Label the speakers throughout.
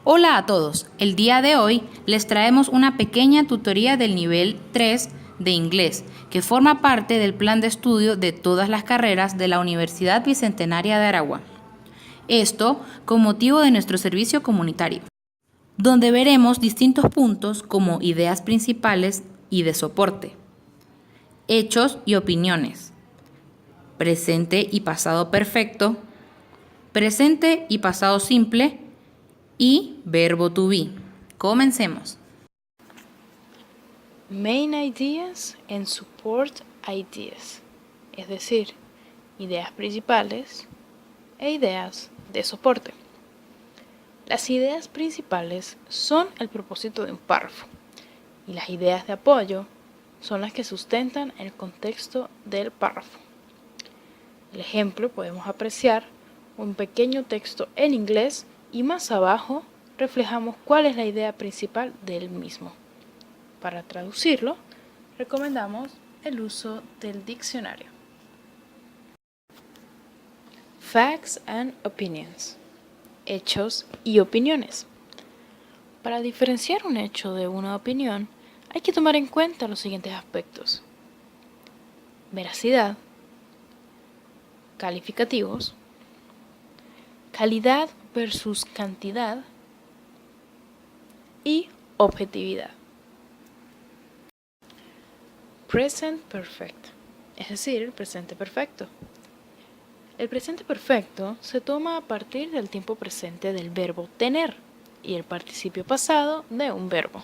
Speaker 1: Hola a todos, el día de hoy les traemos una pequeña tutoría del nivel 3 de inglés que forma parte del plan de estudio de todas las carreras de la Universidad Bicentenaria de Aragua. Esto con motivo de nuestro servicio comunitario, donde veremos distintos puntos como ideas principales y de soporte, hechos y opiniones, presente y pasado perfecto, presente y pasado simple y verbo to be. Comencemos.
Speaker 2: Main ideas and support ideas, es decir, ideas principales e ideas de soporte. Las ideas principales son el propósito de un párrafo y las ideas de apoyo son las que sustentan el contexto del párrafo. El ejemplo podemos apreciar un pequeño texto en inglés y más abajo reflejamos cuál es la idea principal del mismo. Para traducirlo, recomendamos el uso del diccionario. Facts and opinions. Hechos y opiniones. Para diferenciar un hecho de una opinión, hay que tomar en cuenta los siguientes aspectos: veracidad, calificativos, calidad versus cantidad y objetividad. Present perfect, es decir, el presente perfecto. El presente perfecto se toma a partir del tiempo presente del verbo tener y el participio pasado de un verbo.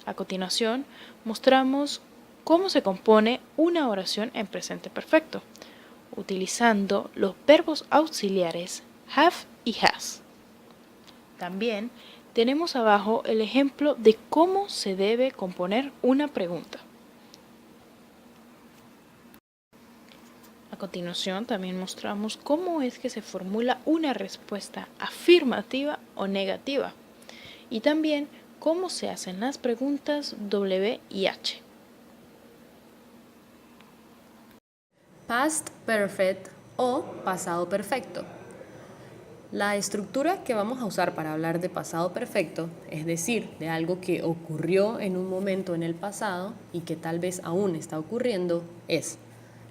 Speaker 2: A continuación, mostramos cómo se compone una oración en presente perfecto, utilizando los verbos auxiliares have y has. También tenemos abajo el ejemplo de cómo se debe componer una pregunta. A continuación también mostramos cómo es que se formula una respuesta afirmativa o negativa y también cómo se hacen las preguntas W y H.
Speaker 3: Past perfect o pasado perfecto. La estructura que vamos a usar para hablar de pasado perfecto, es decir, de algo que ocurrió en un momento en el pasado y que tal vez aún está ocurriendo, es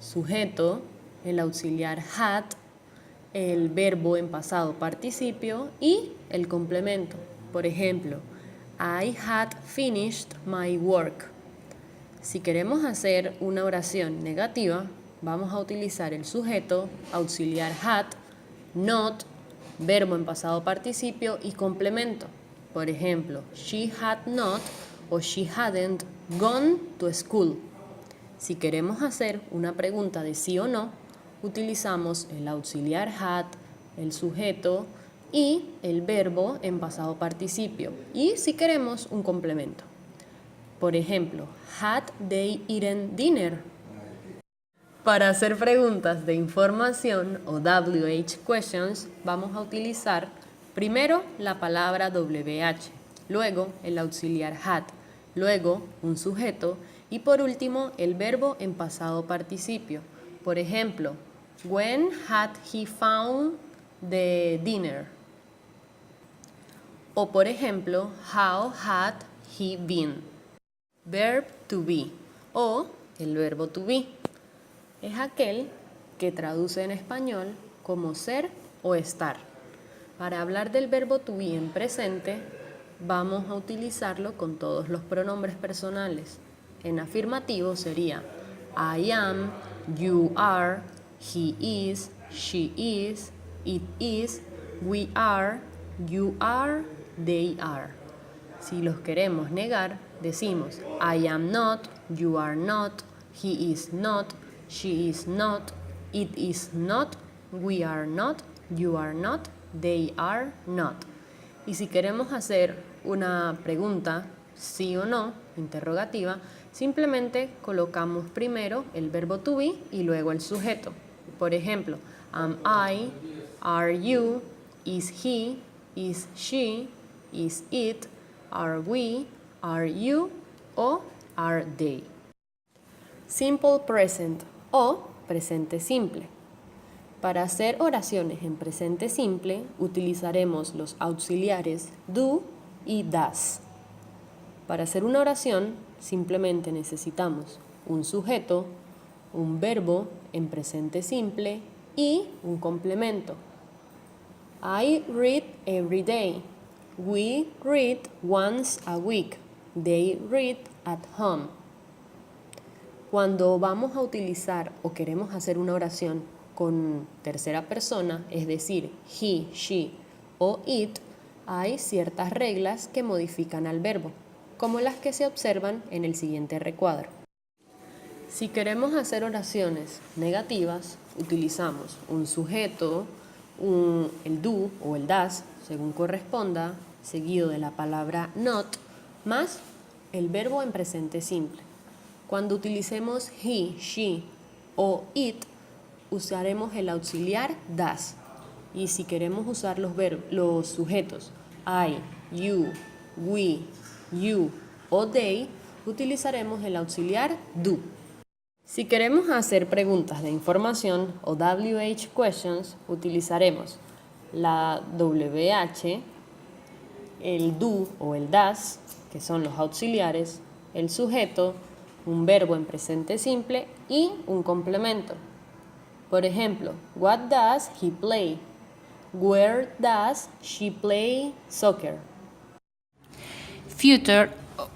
Speaker 3: sujeto, el auxiliar had, el verbo en pasado participio y el complemento. Por ejemplo, I had finished my work. Si queremos hacer una oración negativa, vamos a utilizar el sujeto, auxiliar had, not, verbo en pasado participio y complemento. Por ejemplo, she had not o she hadn't gone to school. Si queremos hacer una pregunta de sí o no, utilizamos el auxiliar had, el sujeto y el verbo en pasado participio. Y si queremos, un complemento. Por ejemplo, had they eaten dinner? Para hacer preguntas de información o WH questions, vamos a utilizar primero la palabra WH, luego el auxiliar had, luego un sujeto y por último el verbo en pasado participio. Por ejemplo, when had he found the dinner? O por ejemplo, how had he been? Verb to be o el verbo to be es aquel que traduce en español como ser o estar. Para hablar del verbo to be en presente, vamos a utilizarlo con todos los pronombres personales. En afirmativo sería I am, you are, he is, she is, it is, we are, you are, they are. Si los queremos negar, decimos I am not, you are not, he is not, she is not, it is not, we are not, you are not, they are not. Y si queremos hacer una pregunta, sí o no, interrogativa, simplemente colocamos primero el verbo to be y luego el sujeto. Por ejemplo, am I, are you, is he, is she, is it, are we, are you o are they. Simple present o presente simple. Para hacer oraciones en presente simple, utilizaremos los auxiliares do y das. Para hacer una oración, simplemente necesitamos un sujeto, un verbo en presente simple y un complemento. I read every day. We read once a week. They read at home. Cuando vamos a utilizar o queremos hacer una oración con tercera persona, es decir, he, she o it, hay ciertas reglas que modifican al verbo, como las que se observan en el siguiente recuadro. Si queremos hacer oraciones negativas, utilizamos un sujeto, el do o el das, según corresponda, seguido de la palabra not, más el verbo en presente simple. Cuando utilicemos he, she o it, usaremos el auxiliar das. Y si queremos usar los sujetos I, you, we, you o they, utilizaremos el auxiliar do. Si queremos hacer preguntas de información o WH questions, utilizaremos la WH, el do o el das, que son los auxiliares, el sujeto, un verbo en presente simple y un complemento. Por ejemplo, what does he play? Where does she play soccer?
Speaker 1: Future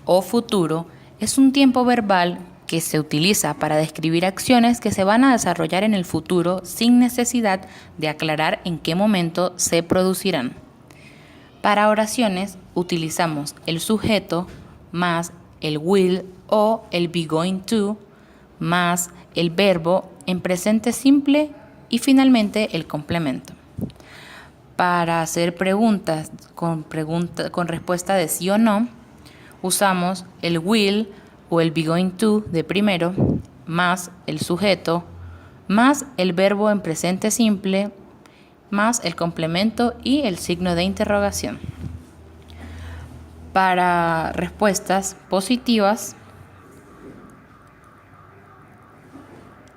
Speaker 1: o futuro es un tiempo verbal que se utiliza para describir acciones que se van a desarrollar en el futuro sin necesidad de aclarar en qué momento se producirán. Para oraciones utilizamos el sujeto más el will o el be going to más el verbo en presente simple y finalmente el complemento. Para hacer preguntas con respuesta de sí o no, usamos el will o el be going to de primero, más el sujeto, más el verbo en presente simple, más el complemento y el signo de interrogación. Para respuestas positivas,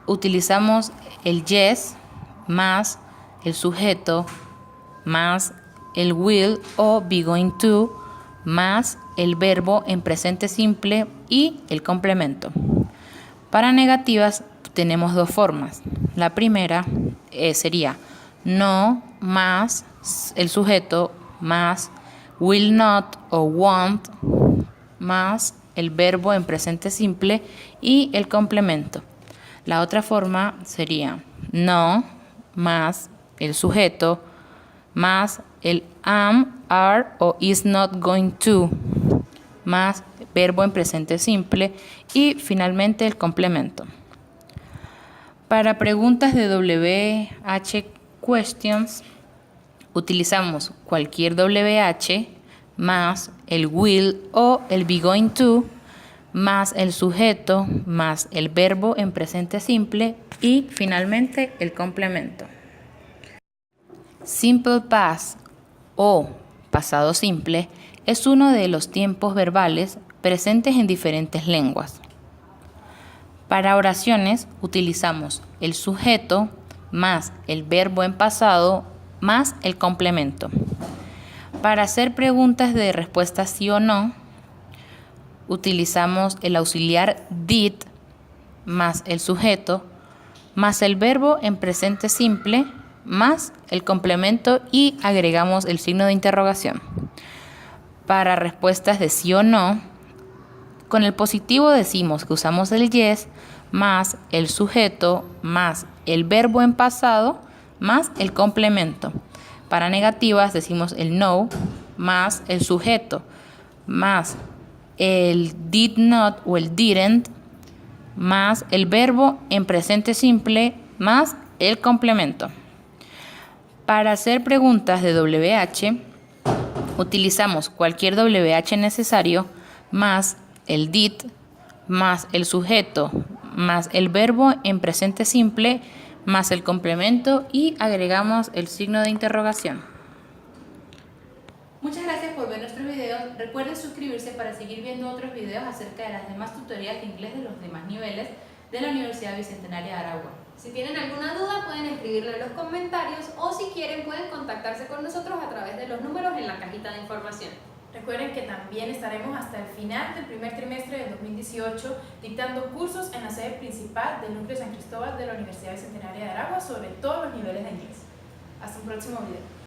Speaker 1: utilizamos el yes más el sujeto más el will o be going to más el verbo en presente simple y el complemento. Para negativas tenemos dos formas. La primera sería no más el sujeto más will not o won't más el verbo en presente simple y el complemento. La otra forma sería no más el sujeto más el am, are o is not going to más verbo en presente simple y finalmente el complemento. Para preguntas de WH questions utilizamos cualquier WH más el will o el be going to más el sujeto, más el verbo en presente simple y finalmente el complemento. Simple past o pasado simple es uno de los tiempos verbales presentes en diferentes lenguas. Para oraciones utilizamos el sujeto más el verbo en pasado más el complemento. Para hacer preguntas de respuesta sí o no, utilizamos el auxiliar did más el sujeto más el verbo en presente simple más el complemento y agregamos el signo de interrogación. Para respuestas de sí o no, con el positivo decimos que usamos el yes más el sujeto más el verbo en pasado más el complemento. Para negativas decimos el no más el sujeto más el did not o el didn't más el verbo en presente simple más el complemento. Para hacer preguntas de WH utilizamos cualquier WH necesario más el did más el sujeto más el verbo en presente simple más el complemento y agregamos el signo de interrogación. Muchas gracias por ver nuestros videos. Recuerden suscribirse para seguir viendo otros videos acerca de las demás tutorías de inglés de los demás niveles de la Universidad Bicentenaria de Aragua.
Speaker 4: Si tienen alguna duda pueden escribirlo en los comentarios o si quieren pueden contactarse con nosotros a través de los números en la cajita de información.
Speaker 5: Recuerden que también estaremos hasta el final del primer trimestre del 2018 dictando cursos en la sede principal del Núcleo San Cristóbal de la Universidad Bicentenaria de Aragua sobre todos los niveles de inglés. Hasta un próximo video.